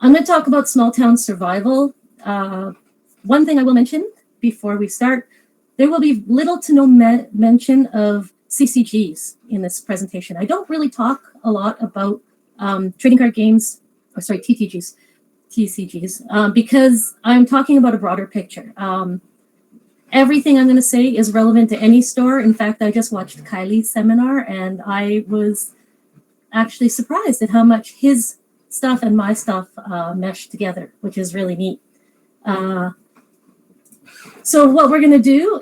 I'm going to talk about small town survival. One thing I will mention before we start, there will be little to no mention of CCGs in this presentation. I don't really talk a lot about trading card games, or sorry, TCGs, because I'm talking about a broader picture. Everything I'm going to say is relevant to any store. In fact, I just watched Kylie's seminar, and I was actually surprised at how much his stuff and my stuff mesh together, which is really neat. So what we're going to do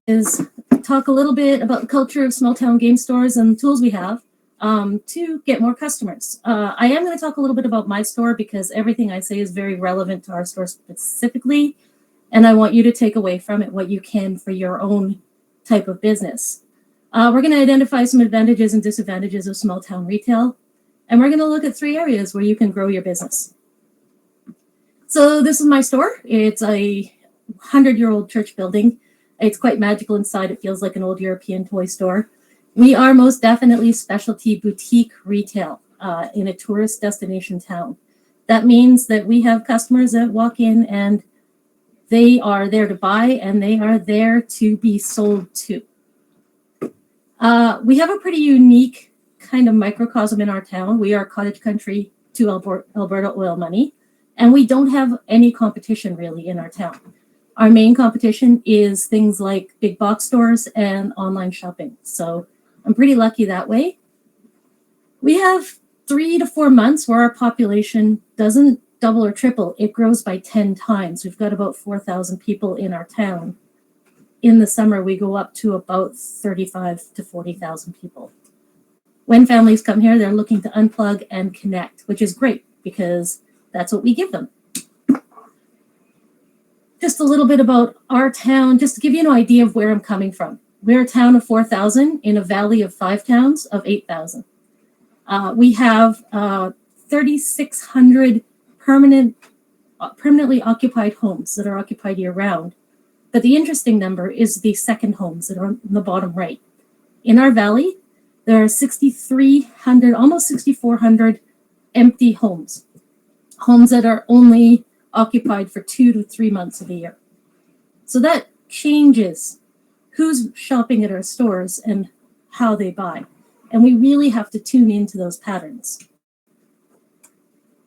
is talk a little bit about the culture of small town game stores and the tools we have to get more customers. I am going to talk a little bit about my store because everything I say is very relevant to our store specifically, and I want you to take away from it what you can for your own type of business. We're going to identify some advantages and disadvantages of small town retail, and we're going to look at 3 areas where you can grow your business. So this is my store. It's a 100-year-old church building. It's quite magical inside. It feels like an old European toy store. We are most definitely specialty boutique retail in a tourist destination town. That means that we have customers that walk in and they are there to buy and they are there to be sold to. We have a pretty unique kind of microcosm in our town. We are cottage country to Alberta oil money, and we don't have any competition really in our town. Our main competition is things like big box stores and online shopping. So I'm pretty lucky that way. We have 3 to 4 months where our population doesn't double or triple. It grows by 10 times. We've got about 4,000 people in our town. In the summer, we go up to about 35 to 40,000 people. When families come here, they're looking to unplug and connect, which is great because that's what we give them. Just a little bit about our town, just to give you an idea of where I'm coming from. We're a town of 4,000 in a valley of 5 towns of 8,000. We have 3,600 permanently occupied homes that are occupied year-round. But the interesting number is the second homes that are on the bottom right. In our valley, there are 6,300, almost 6,400 empty homes. Homes that are only occupied for 2 to 3 months of the year. So that changes who's shopping at our stores and how they buy. And we really have to tune into those patterns.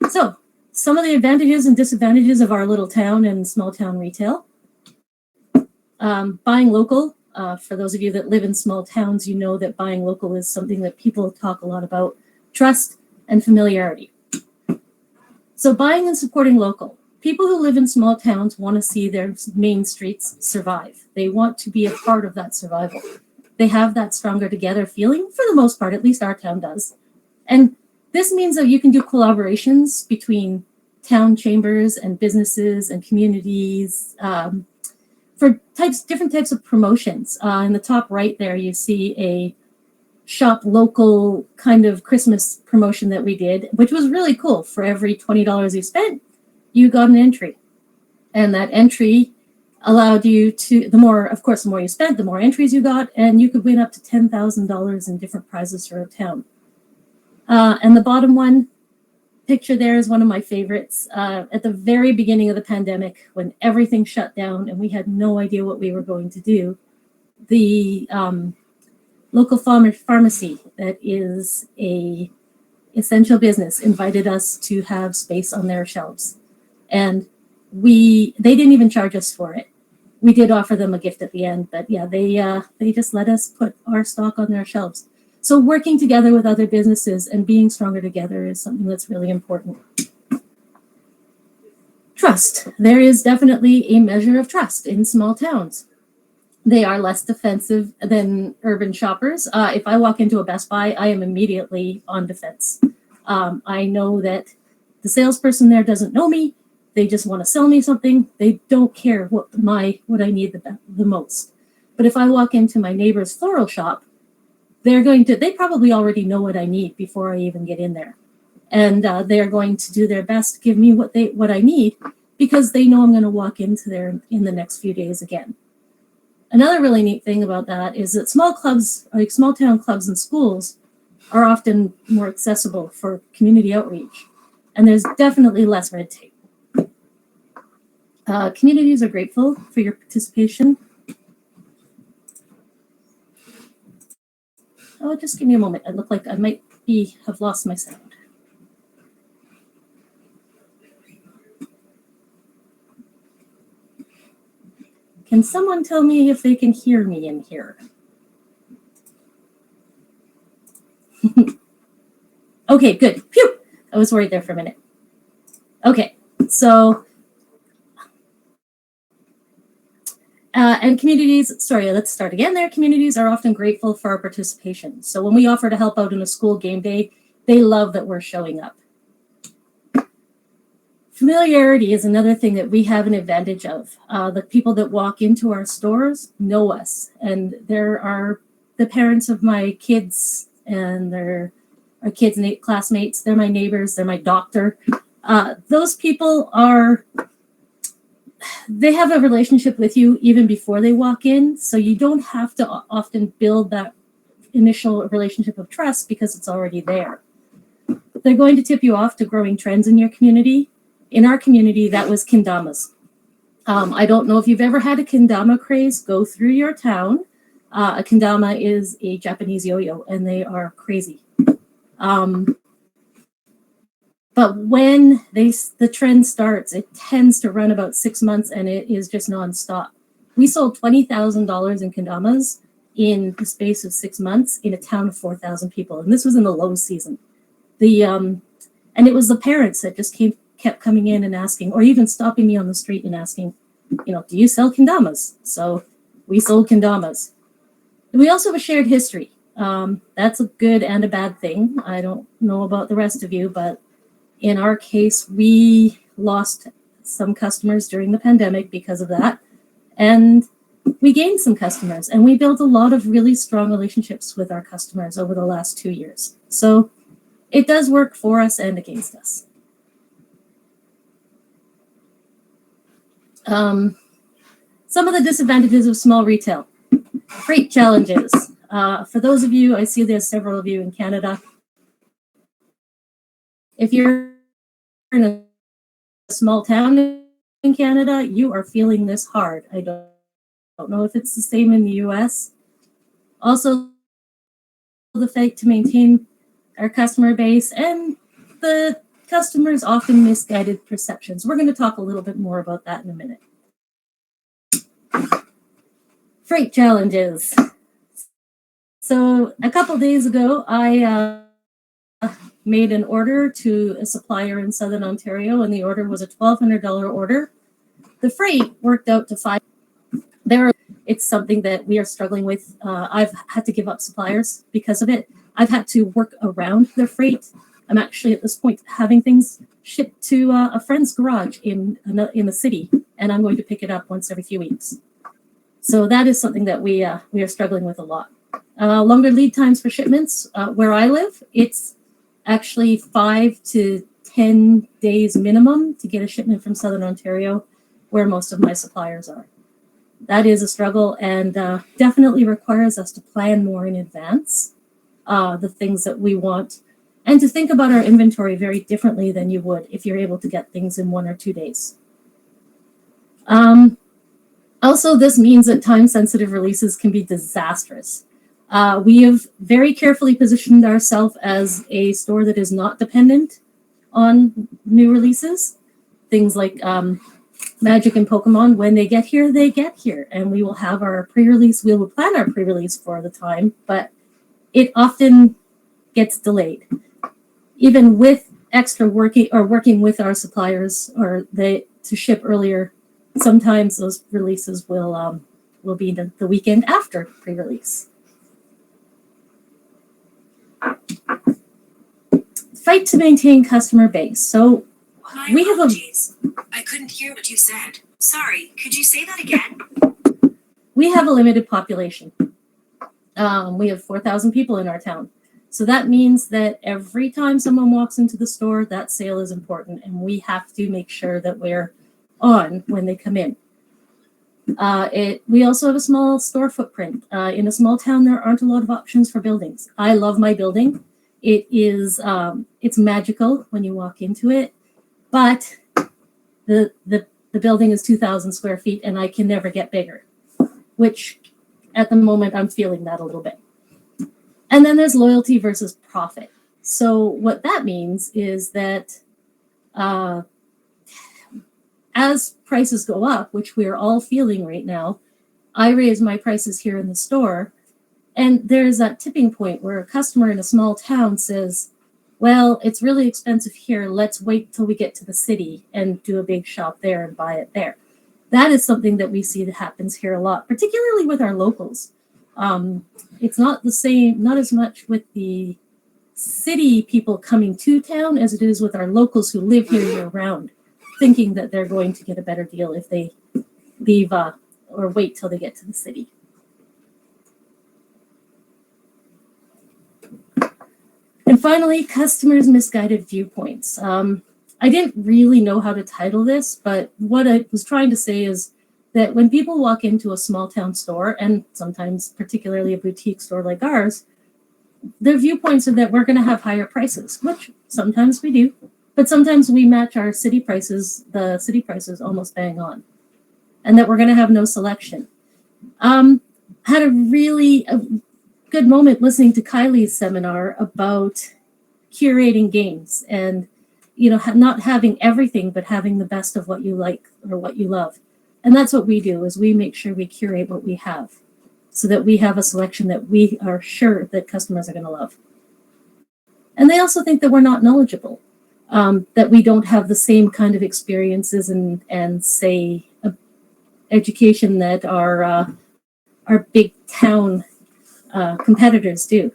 So some of the advantages and disadvantages of our little town and small town retail. Buying local, for those of you that live in small towns, you know that buying local is something that people talk a lot about, trust and familiarity. So buying and supporting local. People who live in small towns want to see their main streets survive. They want to be a part of that survival. They have that stronger together feeling, for the most part, at least our town does. And this means that you can do collaborations between town chambers and businesses and communities, for different types of promotions. In the top right there, you see a shop local kind of Christmas promotion that we did, which was really cool. For every $20 you spent, you got an entry. And that entry allowed you to, the more you spent, the more entries you got, and you could win up to $10,000 in different prizes throughout town. And the bottom one, picture there is one of my favorites. At the very beginning of the pandemic, when everything shut down and we had no idea what we were going to do, the local pharmacy that is a essential business invited us to have space on their shelves. And they didn't even charge us for it. We did offer them a gift at the end, but yeah, they just let us put our stock on their shelves. So working together with other businesses and being stronger together is something that's really important. Trust. There is definitely a measure of trust in small towns. They are less defensive than urban shoppers. If I walk into a Best Buy, I am immediately on defense. I know that the salesperson there doesn't know me. They just want to sell me something. They don't care what I need the most. But if I walk into my neighbor's floral shop, they probably already know what I need before I even get in there. And they're going to do their best to give me what I need because they know I'm going to walk into there in the next few days again. Another really neat thing about that is that small clubs, like small town clubs and schools, are often more accessible for community outreach. and there's definitely less red tape. Communities are grateful for your participation. Oh, just give me a moment. I look like I might have lost my sound. Can someone tell me if they can hear me in here? Okay, good. Phew! I was worried there for a minute. Okay, so and communities, sorry, let's start again there. Communities are often grateful for our participation. So when we offer to help out in a school game day, they love that we're showing up. Familiarity is another thing that we have an advantage of. The people that walk into our stores know us, and there are the parents of my kids, and they're our kids' classmates. They're my neighbors. They're my doctor. Those people they have a relationship with you even before they walk in, so you don't have to often build that initial relationship of trust because it's already there. They're going to tip you off to growing trends in your community. In our community, that was kendamas. I don't know if you've ever had a kendama craze go through your town. A kendama is a Japanese yo-yo, and they are crazy. But when the trend starts, it tends to run about 6 months, and it is just nonstop. We sold $20,000 in kendamas in the space of 6 months in a town of 4,000 people, and this was in the low season. And it was the parents that just kept coming in and asking, or even stopping me on the street and asking, do you sell kendamas? So we sold kendamas. We also have a shared history. That's a good and a bad thing. I don't know about the rest of you, but in our case, we lost some customers during the pandemic because of that. And we gained some customers, and we built a lot of really strong relationships with our customers over the last 2 years. So it does work for us and against us. Some of the disadvantages of small retail. Freight challenges. For those of you, I see there's several of you in Canada. If you're in a small town in Canada, you are feeling this hard. I don't know if it's the same in the US. Also, the fight to maintain our customer base and the customers' often misguided perceptions. We're going to talk a little bit more about that in a minute. Freight challenges. So a couple days ago, I made an order to a supplier in Southern Ontario, and the order was a $1,200 order. The freight worked out to $5. It's something that we are struggling with. I've had to give up suppliers because of it. I've had to work around the freight. I'm actually at this point having things shipped to a friend's garage in the city, and I'm going to pick it up once every few weeks. So that is something that we are struggling with a lot. Longer lead times for shipments. Where I live, it's actually 5 to 10 days minimum to get a shipment from Southern Ontario, where most of my suppliers are. That is a struggle, and definitely requires us to plan more in advance the things that we want, and to think about our inventory very differently than you would if you're able to get things in 1 or 2 days. Also, this means that time-sensitive releases can be disastrous. We have very carefully positioned ourselves as a store that is not dependent on new releases. Things like Magic and Pokemon, when they get here, and we will have our pre-release. We will plan our pre-release for the time, but it often gets delayed. Even with extra working with our suppliers to ship earlier, sometimes those releases will be the weekend after pre-release. Fight to maintain customer base. So my apologies. I couldn't hear what you said. Sorry, could you say that again? We have a limited population. We have 4,000 people in our town. So that means that every time someone walks into the store, that sale is important, and we have to make sure that we're on when they come in. We also have a small store footprint. In a small town, there aren't a lot of options for buildings. I love my building. It's magical when you walk into it, but the building is 2,000 square feet, and I can never get bigger, which at the moment I'm feeling that a little bit. And then there's loyalty versus profit. So what that means is that as prices go up, which we are all feeling right now, I raise my prices here in the store, and there's that tipping point where a customer in a small town says, well, it's really expensive here. Let's wait till we get to the city and do a big shop there and buy it there. That is something that we see that happens here a lot, particularly with our locals. It's not the same, not as much with the city people coming to town as it is with our locals who live here year round, thinking that they're going to get a better deal if they leave or wait till they get to the city. And finally, customers' misguided viewpoints. I didn't really know how to title this, but what I was trying to say is that when people walk into a small town store, and sometimes particularly a boutique store like ours, their viewpoints are that we're going to have higher prices, which sometimes we do, but sometimes we match our city prices, the city prices almost bang on, and that we're going to have no selection. Had a really good moment listening to Kylie's seminar about curating games and, you know, not having everything, but having the best of what you like or what you love. And that's what we do, is we make sure we curate what we have so that we have a selection that we are sure that customers are going to love. And they also think that we're not knowledgeable, that we don't have the same kind of experiences and say, education that our big town competitors do.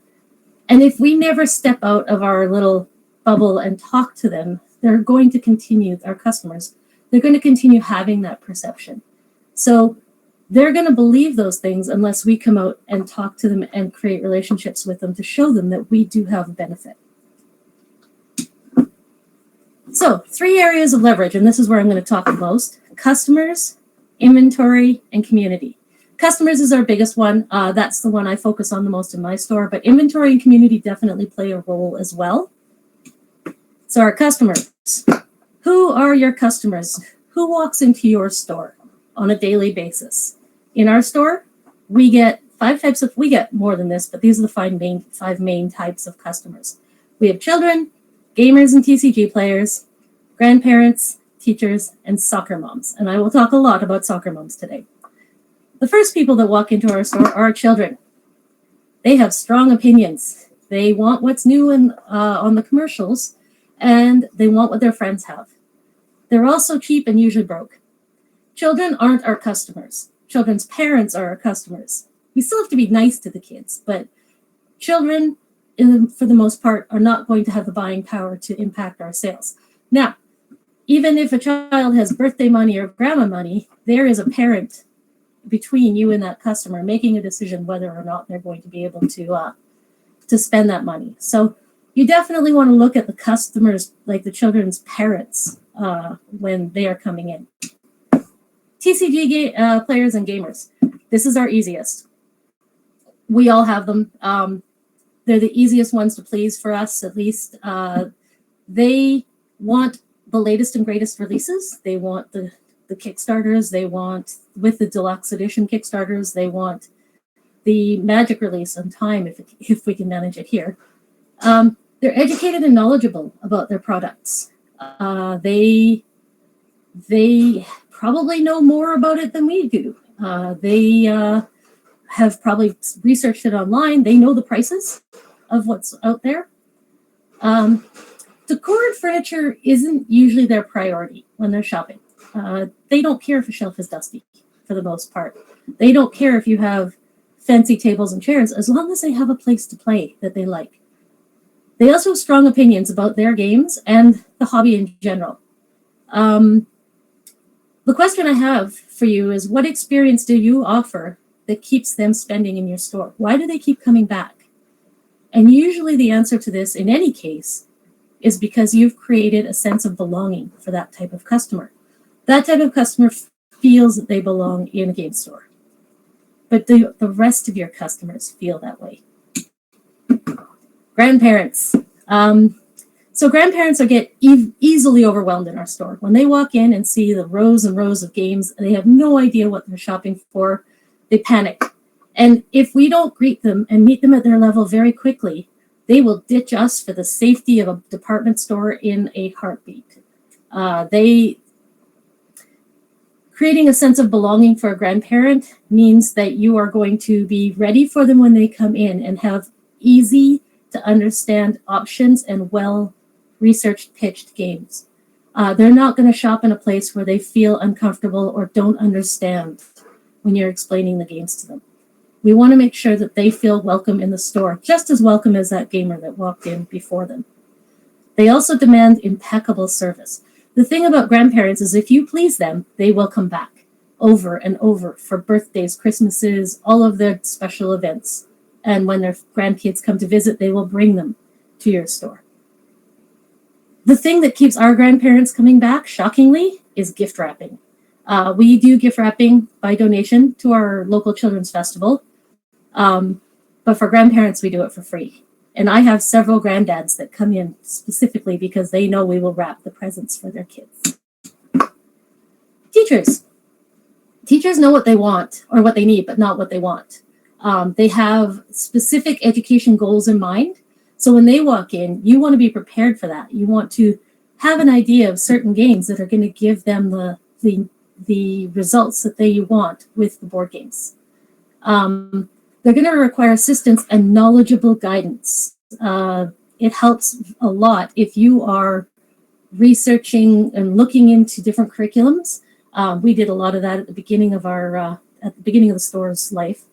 And if we never step out of our little bubble and talk to them, they're going to continue, our customers, they're going to continue having that perception. So they're going to believe those things unless we come out and talk to them and create relationships with them to show them that we do have a benefit. So 3 areas of leverage, and this is where I'm going to talk the most: customers, inventory, and community. Customers is our biggest one. That's the one I focus on the most in my store, but inventory and community definitely play a role as well. So our customers. Who are your customers? Who walks into your store on a daily basis? In our store, we get we get more than this, but these are the 5 main types of customers. We have children, gamers and TCG players, grandparents, teachers, and soccer moms. And I will talk a lot about soccer moms today. The first people that walk into our store are children. They have strong opinions. They want what's new on the commercials, and they want what their friends have. They're also cheap and usually broke. Children aren't our customers. Children's parents are our customers. We still have to be nice to the kids, but children, for the most part, are not going to have the buying power to impact our sales. Now, even if a child has birthday money or grandma money, there is a parent between you and that customer making a decision whether or not they're going to be able to spend that money. So you definitely want to look at the customers, like the children's parents, when they are coming in. TCG players and gamers. This is our easiest. We all have them. They're the easiest ones to please for us, at least. They want the latest and greatest releases. They want the Kickstarters. They want, with the deluxe edition Kickstarters, they want the Magic release on time if we can manage it here. They're educated and knowledgeable about their products. They probably know more about it than we do. They have probably researched it online. They know the prices of what's out there. Decor and furniture isn't usually their priority when they're shopping. They don't care if a shelf is dusty, for the most part. They don't care if you have fancy tables and chairs, as long as they have a place to play that they like. They also have strong opinions about their games and the hobby in general. The question I have for you is, what experience do you offer that keeps them spending in your store? Why do they keep coming back? And usually the answer to this, in any case, is because you've created a sense of belonging for that type of customer. That type of customer feels that they belong in a game store. But the rest of your customers feel that way. Grandparents. So grandparents get easily overwhelmed in our store. When they walk in and see the rows and rows of games, they have no idea what they're shopping for. They panic. And if we don't greet them and meet them at their level very quickly, they will ditch us for the safety of a department store in a heartbeat. Creating a sense of belonging for a grandparent means that you are going to be ready for them when they come in and have easy to understand options and well-researched pitched games. They're not going to shop in a place where they feel uncomfortable or don't understand when you're explaining the games to them. We want to make sure that they feel welcome in the store, just as welcome as that gamer that walked in before them. They also demand impeccable service. The thing about grandparents is if you please them, they will come back over and over for birthdays, Christmases, all of their special events. And when their grandkids come to visit, they will bring them to your store. The thing that keeps our grandparents coming back, shockingly, is gift wrapping. We do gift wrapping by donation to our local children's festival. But for grandparents, we do it for free. And I have several granddads that come in specifically because they know we will wrap the presents for their kids. Teachers. Teachers know what they want or what they need, but not what they want. They have specific education goals in mind. So when they walk in, you want to be prepared for that. You want to have an idea of certain games that are going to give them the results that they want with the board games. They're going to require assistance and knowledgeable guidance. It helps a lot if you are researching and looking into different curriculums. We did a lot of that at the beginning of the store's life,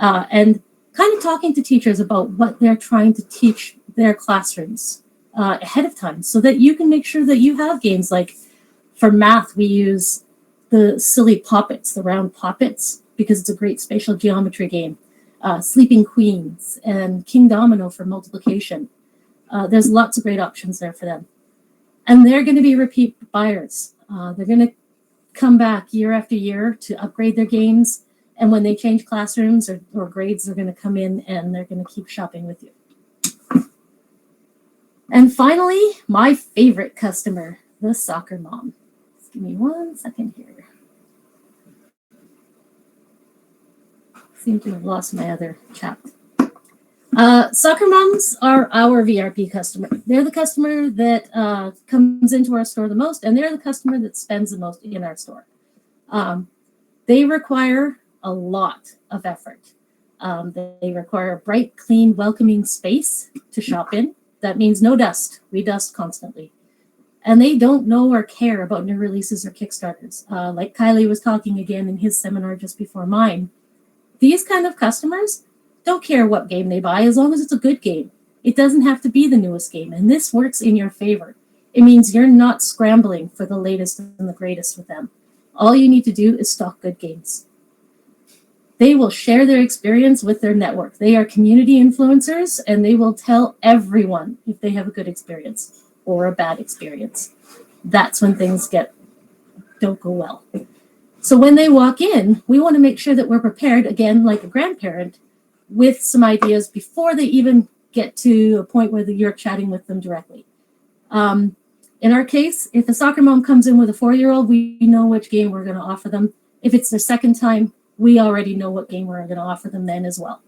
and kind of talking to teachers about what they're trying to teach their classrooms ahead of time, so that you can make sure that you have games like, for math, we use the silly poppets, the round poppets, because it's a great spatial geometry game. Sleeping Queens and King Domino for multiplication. There's lots of great options there for them. And they're going to be repeat buyers. They're going to come back year after year to upgrade their games. And when they change classrooms or grades, they're going to come in and they're going to keep shopping with you. And finally, my favorite customer, the soccer mom. Just give me 1 second here. Seem to have lost my other chat. Soccer moms are our VRP customer. They're the customer that comes into our store the most, and they're the customer that spends the most in our store. They require a lot of effort. They require a bright, clean, welcoming space to shop in. That means no dust. We dust constantly. And they don't know or care about new releases or Kickstarters. Like Kylie was talking again in his seminar just before mine. These kind of customers don't care what game they buy as long as it's a good game. It doesn't have to be the newest game, and this works in your favor. It means you're not scrambling for the latest and the greatest with them. All you need to do is stock good games. They will share their experience with their network. They are community influencers, and they will tell everyone if they have a good experience or a bad experience. That's when things don't go well. So when they walk in, we want to make sure that we're prepared, again, like a grandparent, with some ideas before they even get to a point where you're chatting with them directly. In our case, if a soccer mom comes in with a 4-year-old, we know which game we're going to offer them. If it's their second time, we already know what game we're going to offer them then as well.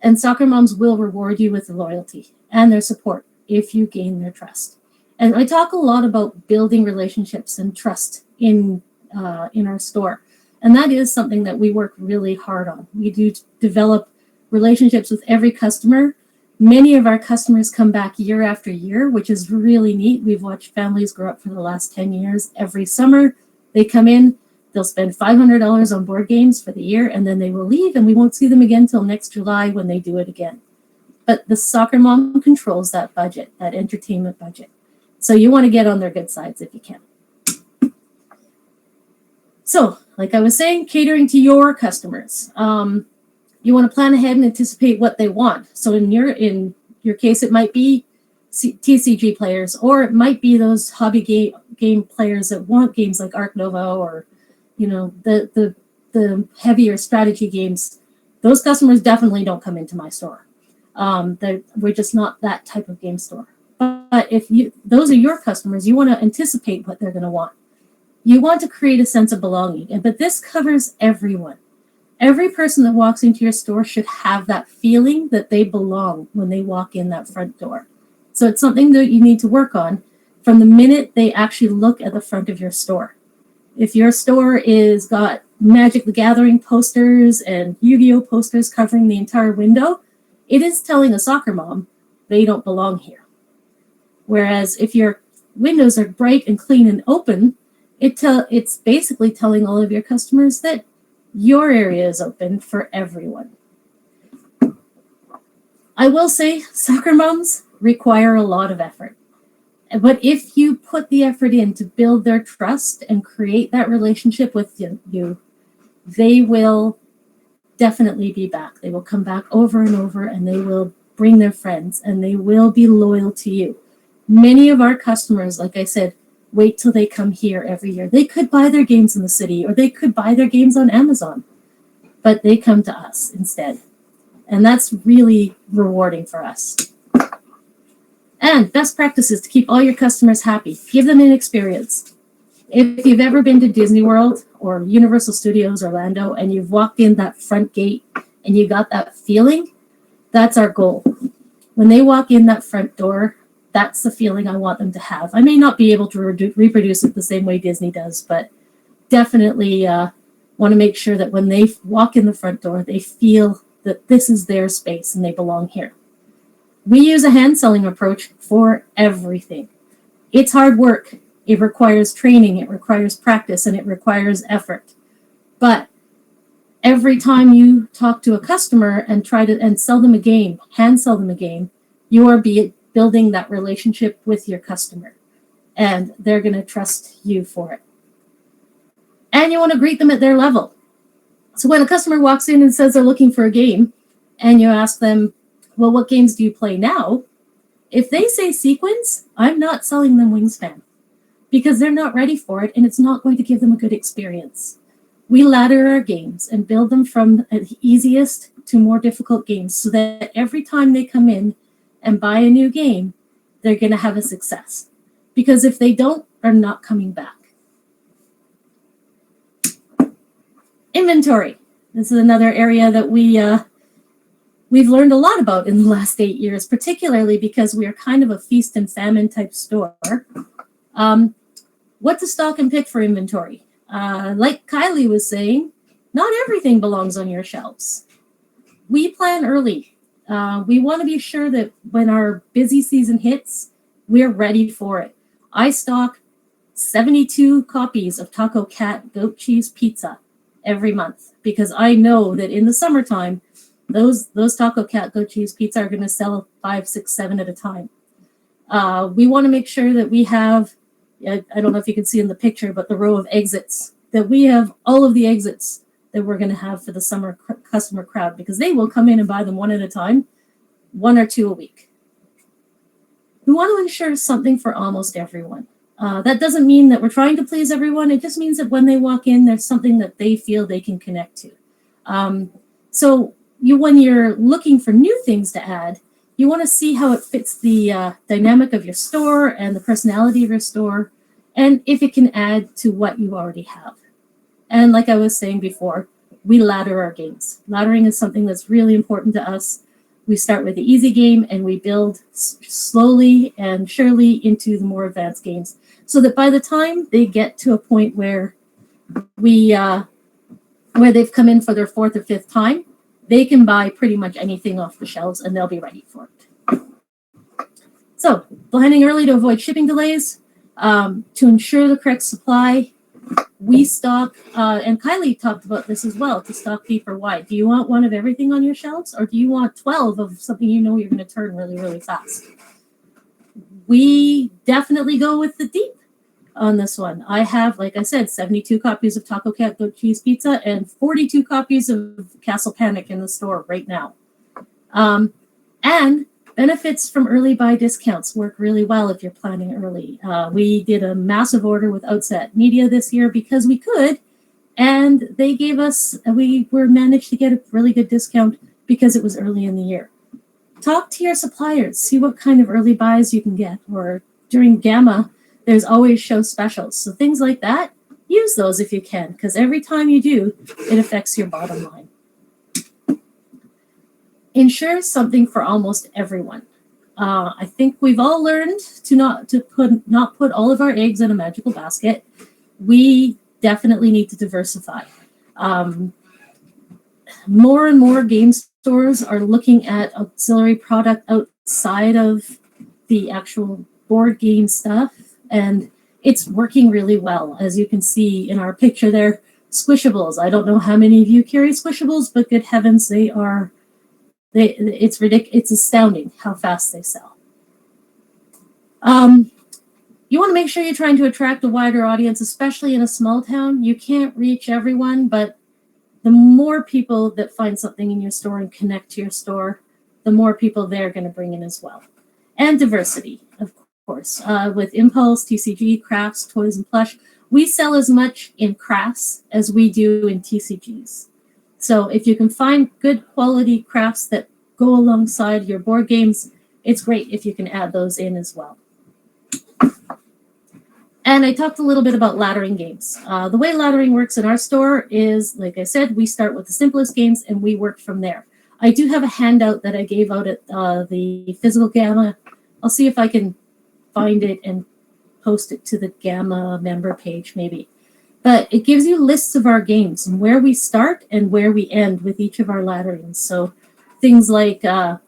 And soccer moms will reward you with their loyalty and their support if you gain their trust. And I talk a lot about building relationships and trust in our store. And that is something that we work really hard on. We do develop relationships with every customer. Many of our customers come back year after year, which is really neat. We've watched families grow up for the last 10 years. Every summer, they come in, they'll spend $500 on board games for the year, and then they will leave, and we won't see them again till next July when they do it again. But the soccer mom controls that budget, that entertainment budget. So you want to get on their good sides if you can. So, like I was saying, catering to your customers. You want to plan ahead and anticipate what they want. So in your case, it might be TCG players, or it might be those hobby game players that want games like Ark Nova, or the heavier strategy games. Those customers definitely don't come into my store. We're just not that type of game store. But if those are your customers, you want to anticipate what they're going to want. You want to create a sense of belonging, but this covers everyone. Every person that walks into your store should have that feeling that they belong when they walk in that front door. So it's something that you need to work on from the minute they actually look at the front of your store. If your store is got Magic the Gathering posters and Yu-Gi-Oh posters covering the entire window, it is telling a soccer mom they don't belong here. Whereas if your windows are bright and clean and open, it's basically telling all of your customers that your area is open for everyone. I will say soccer moms require a lot of effort. But if you put the effort in to build their trust and create that relationship with you, they will definitely be back. They will come back over and over, and they will bring their friends, and they will be loyal to you. Many of our customers, like I said, wait till they come here every year. They could buy their games in the city, or they could buy their games on Amazon, but they come to us instead. And that's really rewarding for us. And best practices to keep all your customers happy. Give them an experience. If you've ever been to Disney World or Universal Studios Orlando and you've walked in that front gate and you got that feeling, that's our goal. When they walk in that front door, that's the feeling I want them to have. I may not be able to reproduce it the same way Disney does, but definitely want to make sure that when they walk in the front door, they feel that this is their space and they belong here. We use a hand selling approach for everything. It's hard work. It requires training, it requires practice, and it requires effort. But every time you talk to a customer and try to sell them a game, hand sell them a game, you are building that relationship with your customer, and they're going to trust you for it. And you want to greet them at their level. So when a customer walks in and says they're looking for a game, and you ask them, well, what games do you play now? If they say Sequence, I'm not selling them Wingspan because they're not ready for it and it's not going to give them a good experience. We ladder our games and build them from the easiest to more difficult games so that every time they come in and buy a new game, they're going to have a success. Because if they don't, they're not coming back. Inventory. This is another area that we've learned a lot about in the last 8 years, particularly because we are kind of a feast and famine type store. What to stock and pick for inventory? Like Kylie was saying, not everything belongs on your shelves. We plan early. We want to be sure that when our busy season hits, we're ready for it. I stock 72 copies of Taco Cat goat cheese pizza every month because I know that in the summertime, those Taco Cat goat cheese pizza are going to sell 5, 6, 7 at a time. We want to make sure that we have, I don't know if you can see in the picture, but the row of exits, that we have all of the exits that we're going to have for the summer customer crowd because they will come in and buy them one at a time, 1 or 2 a week. We want to ensure something for almost everyone. That doesn't mean that we're trying to please everyone. It just means that when they walk in, there's something that they feel they can connect to. So when you're looking for new things to add, you want to see how it fits the dynamic of your store and the personality of your store, and if it can add to what you already have. And like I was saying before, we ladder our games. Laddering is something that's really important to us. We start with the easy game and we build slowly and surely into the more advanced games so that by the time they get to a point where where they've come in for their 4th or 5th time, they can buy pretty much anything off the shelves and they'll be ready for it. So, planning early to avoid shipping delays, to ensure the correct supply, we stock, and Kylie talked about this as well, to stock deep or wide. Do you want one of everything on your shelves or do you want 12 of something you know you're going to turn really, really fast? We definitely go with the deep on this one. I have, like I said, 72 copies of Taco Cat goat cheese pizza and 42 copies of Castle Panic in the store right now. And benefits from early buy discounts work really well if you're planning early. We did a massive order with Outset Media this year because we could, and they gave us, we were managed to get a really good discount because it was early in the year. talk to your suppliers, see what kind of early buys you can get. Or during GAMA, there's always show specials. So things like that, use those if you can, because every time you do, it affects your bottom line. Ensure something for almost everyone. I think we've all learned to not put all of our eggs in a magical basket. We definitely need to diversify. More and more game stores are looking at auxiliary product outside of the actual board game stuff, and it's working really well. As you can see in our picture there, Squishables. I don't know how many of you carry Squishables, but good heavens, it's ridiculous. It's astounding how fast they sell. You want to make sure you're trying to attract a wider audience, especially in a small town. You can't reach everyone, but the more people that find something in your store and connect to your store, the more people they're going to bring in as well. And diversity, of course. With Impulse, TCG, crafts, toys, and plush, we sell as much in crafts as we do in TCGs. So if you can find good quality crafts that go alongside your board games, it's great if you can add those in as well. And I talked a little bit about laddering games. The way laddering works in our store is, like I said, we start with the simplest games and we work from there. I do have a handout that I gave out at the physical GAMA. I'll see if I can find it and post it to the GAMA member page maybe. But it gives you lists of our games and where we start and where we end with each of our ladderings. So things like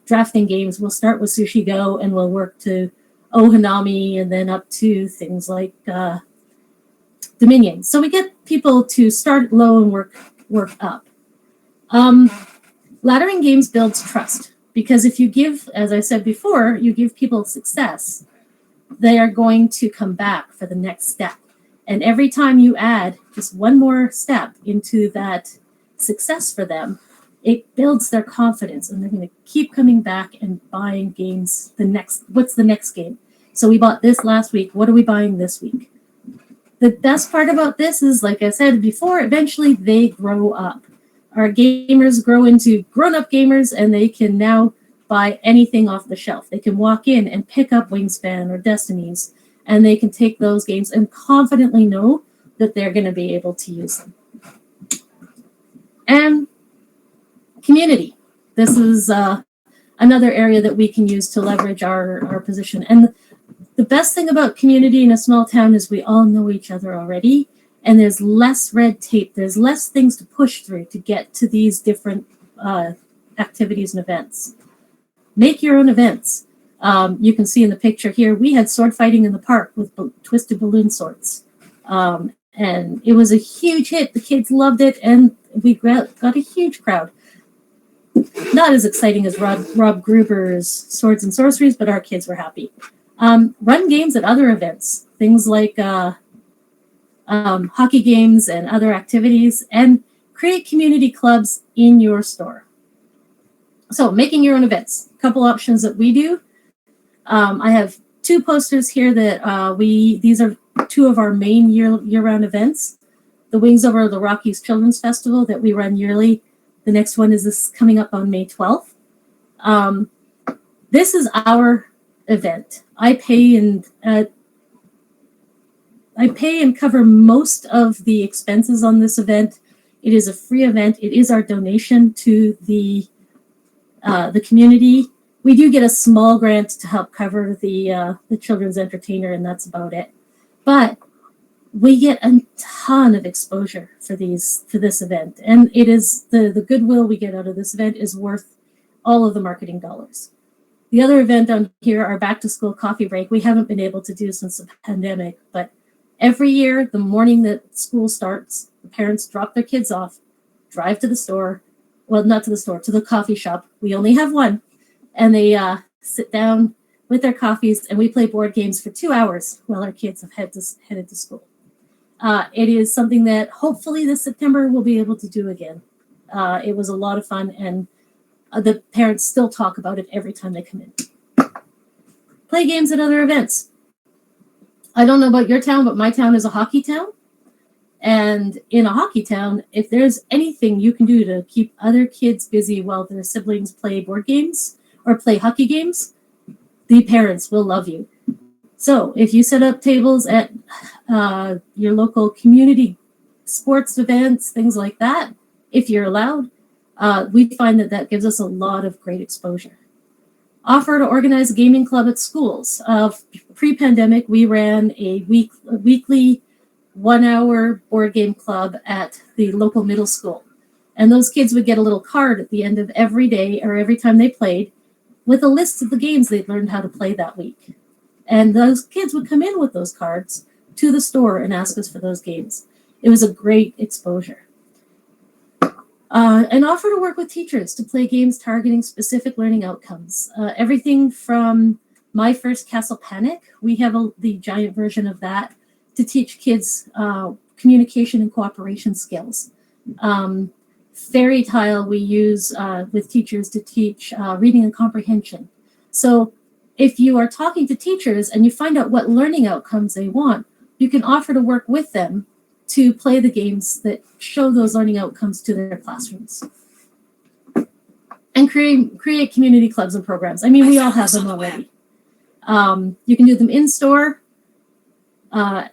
drafting games, we'll start with Sushi Go and we'll work to Ohanami and then up to things like Dominion. So we get people to start low and work up. Laddering games builds trust because if you give, as I said before, you give people success, they are going to come back for the next step. And every time you add just one more step into that success for them, it builds their confidence and they're going to keep coming back and buying games. What's the next game? So we bought this last week. What are we buying this week? The best part about this is, like I said before, eventually they grow up. Our gamers grow into grown-up gamers and they can now buy anything off the shelf. They can walk in and pick up Wingspan or Destinies and they can take those games and confidently know that they're going to be able to use them. And community. This is another area that we can use to leverage our position. And the best thing about community in a small town is we all know each other already, and there's less red tape. There's less things to push through to get to these different activities and events. Make your own events. You can see in the picture here, we had sword fighting in the park with twisted balloon swords. And it was a huge hit. The kids loved it, and we got a huge crowd. Not as exciting as Rob Gruber's Swords and Sorceries, but our kids were happy. Run games at other events, things like hockey games and other activities, and create community clubs in your store. So making your own events, a couple options that we do. I have two posters here that these are two of our main year-round events. The Wings Over the Rockies Children's Festival that we run yearly. The next one is this coming up on May 12th. This is our event. I pay and cover most of the expenses on this event. It is a free event. It is our donation to the community. We do get a small grant to help cover the children's entertainer, and that's about it. But we get a ton of exposure for this event, and it is the goodwill we get out of this event is worth all of the marketing dollars. The other event on here, our back to school coffee break, we haven't been able to do since the pandemic, but every year, the morning that school starts, the parents drop their kids off, drive to the store, well, not to the store, to the coffee shop. We only have one, and they sit down with their coffees, and we play board games for 2 hours while our kids have headed to school. It is something that hopefully this September we'll be able to do again. It was a lot of fun, and the parents still talk about it every time they come in. Play games at other events. I don't know about your town, but my town is a hockey town. And in a hockey town, if there's anything you can do to keep other kids busy while their siblings play board games or play hockey games, the parents will love you. So if you set up tables at your local community sports events, things like that, if you're allowed, we find that that gives us a lot of great exposure. Offer to organize a gaming club at schools. Pre-pandemic, we ran a weekly 1-hour board game club at the local middle school. And those kids would get a little card at the end of every day or every time they played with a list of the games they'd learned how to play that week. And those kids would come in with those cards to the store and ask us for those games. It was a great exposure. And offer to work with teachers to play games targeting specific learning outcomes. Everything from My First Castle Panic, we have the giant version of that to teach kids communication and cooperation skills. Fairy Tile we use with teachers to teach reading and comprehension. So if you are talking to teachers and you find out what learning outcomes they want, you can offer to work with them to play the games that show those learning outcomes to their classrooms. And create community clubs and programs. I mean, we all have them already. You can do them in store. I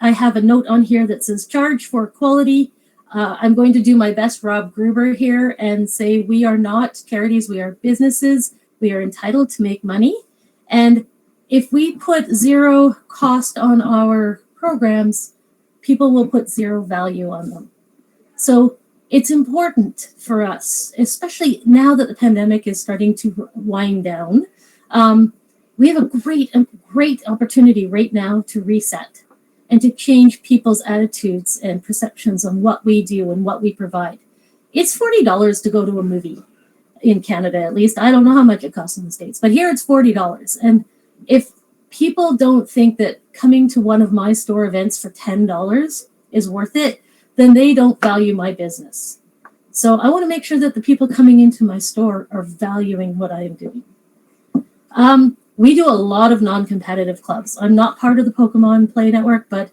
have a note on here that says charge for quality. I'm going to do my best Rob Gruber here and say we are not charities, we are businesses. We are entitled to make money. And if we put zero cost on our programs, people will put zero value on them. So it's important for us, especially now that the pandemic is starting to wind down. We have a great opportunity right now to reset and to change people's attitudes and perceptions on what we do and what we provide. It's $40 to go to a movie in Canada, at least. I don't know how much it costs in the States, but here it's $40. And if people don't think that coming to one of my store events for $10 is worth it, then they don't value my business. So I want to make sure that the people coming into my store are valuing what I am doing. We do a lot of non-competitive clubs. I'm not part of the Pokemon Play Network, but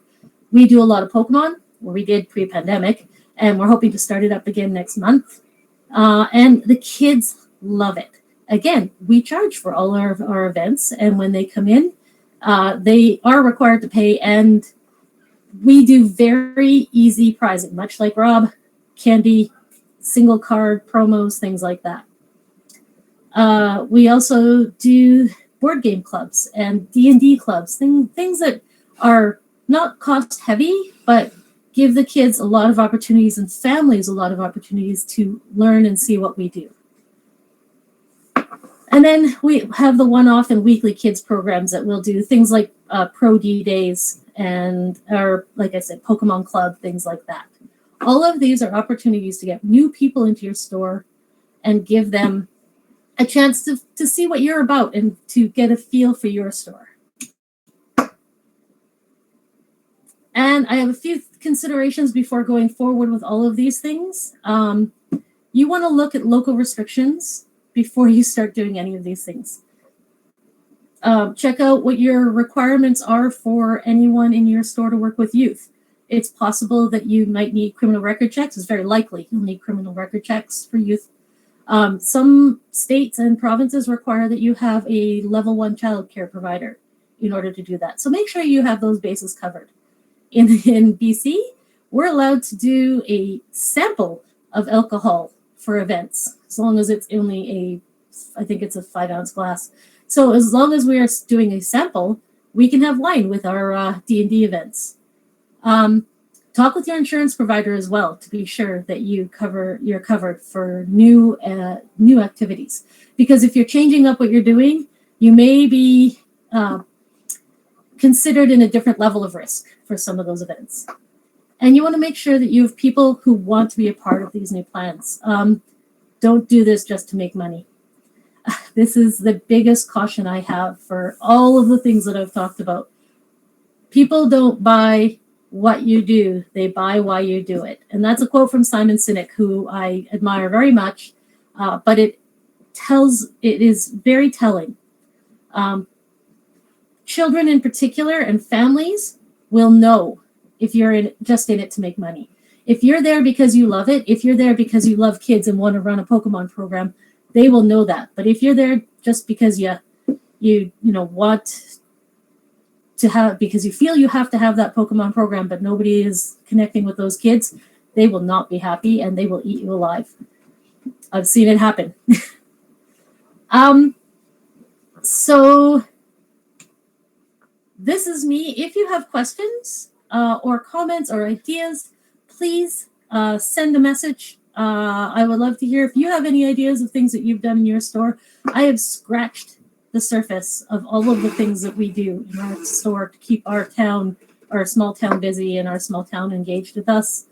we do a lot of Pokemon, or we did pre-pandemic, and we're hoping to start it up again next month. And the kids love it. Again, we charge for all our events, and when they come in, they are required to pay, and we do very easy prizing, much like Rob, candy, single card promos, things like that. We also do board game clubs and D&D clubs, things that are not cost heavy, but give the kids a lot of opportunities and families a lot of opportunities to learn and see what we do. And then we have the one-off and weekly kids programs that we'll do, things like Pro D Days and, or like I said, Pokemon Club, things like that. All of these are opportunities to get new people into your store and give them a chance to see what you're about and to get a feel for your store. And I have a few considerations before going forward with all of these things. You want to look at local restrictions before you start doing any of these things. Check out what your requirements are for anyone in your store to work with youth. It's possible that you might need criminal record checks. It's very likely you'll need criminal record checks for youth. Some states and provinces require that you have a level 1 child care provider in order to do that. So make sure you have those bases covered. In BC, we're allowed to do a sample of alcohol for events, as long as it's only I think it's a 5-ounce glass. So as long as we are doing a sample, we can have wine with our D&D events. Talk with your insurance provider as well to be sure that you're covered for new activities. Because if you're changing up what you're doing, you may be considered in a different level of risk for some of those events. And you want to make sure that you have people who want to be a part of these new plans. Don't do this just to make money. This is the biggest caution I have for all of the things that I've talked about. People don't buy what you do, they buy why you do it. And that's a quote from Simon Sinek, who I admire very much, but it is very telling. Children in particular and families will know if you're just in it to make money. If you're there because you love it, if you're there because you love kids and want to run a Pokemon program, they will know that. But if you're there just because you want to have, because you feel you have to have that Pokemon program, but nobody is connecting with those kids, they will not be happy and they will eat you alive. I've seen it happen. So this is me. If you have questions or comments or ideas, please send a message. I would love to hear if you have any ideas of things that you've done in your store. I have scratched the surface of all of the things that we do in our store to keep our town, our small town busy and our small town engaged with us.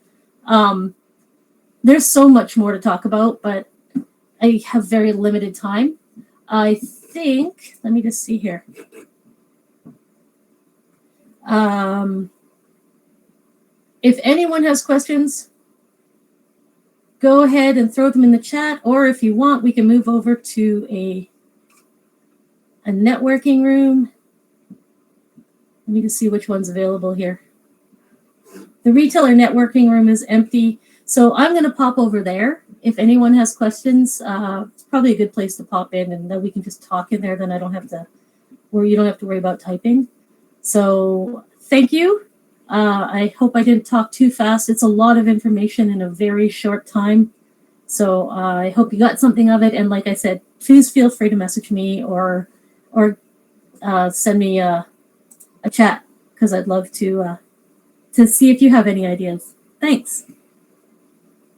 There's so much more to talk about, but I have very limited time. I think, let me just see here. If anyone has questions, go ahead and throw them in the chat, or if you want, we can move over to a networking room. Let me just see which one's available here. The retailer networking room is empty, so I'm going to pop over there. If anyone has questions, it's probably a good place to pop in, and then we can just talk in there. Then I don't have to, or you don't have to worry about typing. So thank you. I hope I didn't talk too fast. It's a lot of information in a very short time. So I hope you got something of it. And like I said, please feel free to message me or send me a chat, because I'd love to see if you have any ideas. Thanks.